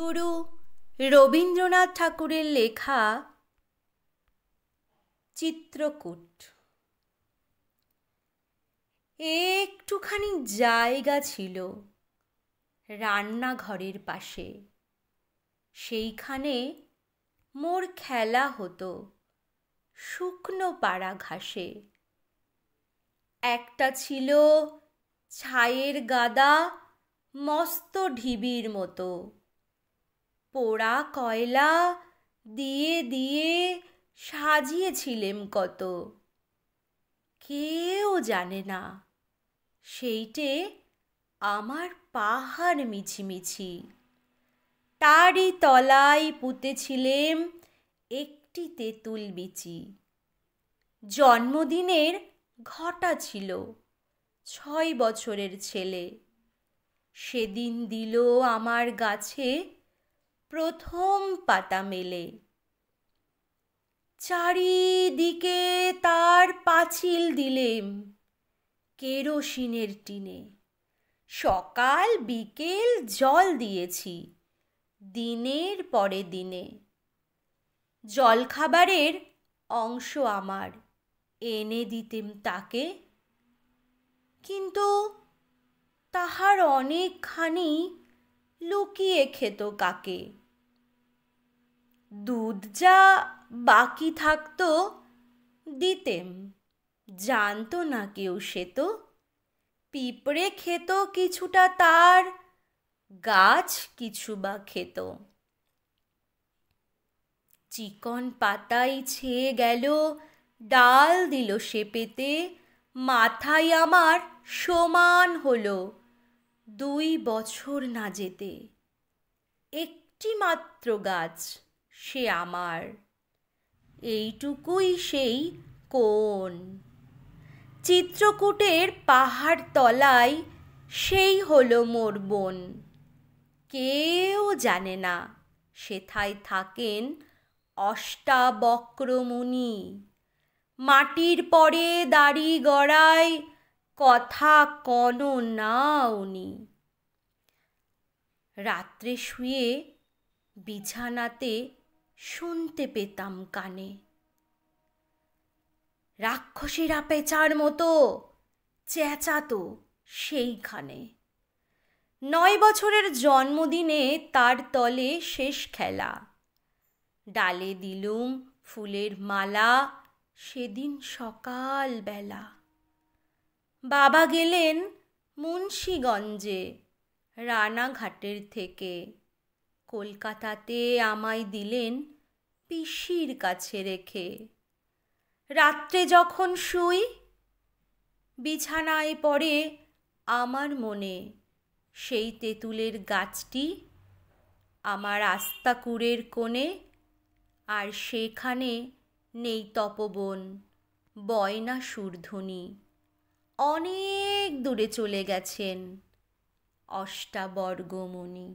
কবিগুরু রবীন্দ্রনাথ ঠাকুরের লেখা চিত্রকূট। একটুখানি জায়গা ছিল রান্নাঘরের পাশে, সেইখানে মোর খেলা হতো শুকনো পাড়া ঘাসে। একটা ছিল ছাইয়ের গাদা মস্ত ঢিবির মতো, পোড়া কয়লা দিয়ে দিয়ে সাজিয়েছিলেম কত। কেউ জানে না সেইটে আমার পাহাড় মিছিমিছি। তারই তলায় পুঁতেছিলেম একটি তেঁতুল বিচি। জন্মদিনের ঘটা ছিল 6 বছরের ছেলে, সেদিন দিল আমার গাছে প্রথম পাতা মেলে। চারিদিকে তার পাঁচিল দিলেম কেরোসিনের টিনে। সকাল বিকেল জল দিয়েছি দিনের পরে দিনে। জলখাবারের অংশ আমার এনে দিতেম তাকে, কিন্তু তাহার অনেকখানি লুকিয়ে খেত কাকে। দুধ যা বাকি থাকতো দিতেম, জানতো না কেউ সে তো। পিঁপড়ে খেত কিছুটা তার, গাছ কিছু বা খেত। চিকন পাতায় ছেয়ে গেল, ডাল দিল সে পেতে। মাথায় আমার সমান হলো 2 বছর না যেতে। একটি মাত্র গাছ সে আমার, এইটুকুই সেই কোণ। চিত্রকূটের পাহাড় তলায় সেই হলো মোর বোন। কেউ জানে না সেথায় থাকেন অষ্টাবক্র মুনি। মাটির পরে দাড়ি গড়ায়, কথা কনো না উনি। রাত্রে শুয়ে বিছানাতে শুনতে পেতাম কানে, রাক্ষসীরা পেঁচার মতো চেঁচাতো সেইখানে। 9 বছরের জন্মদিনে তার তলে শেষ খেলা। ডালে দিলুম ফুলের মালা সেদিন সকাল বেলা। বাবা গেলেন মুন্সিগঞ্জে রানাঘাটের থেকে। কলকাতাতে আমায় দিলেন পিসির কাছে রেখে। রাত্রে যখন শুই বিছানায় পড়ে আমার মনে সেই তেঁতুলের গাছটি আমার আস্তাকুড়ের কোণে। আর সেখানে নেই তপবন, বয়না সুরধুনী। অনেক দূরে চলে গেছেন অষ্টাবর্গমুনি।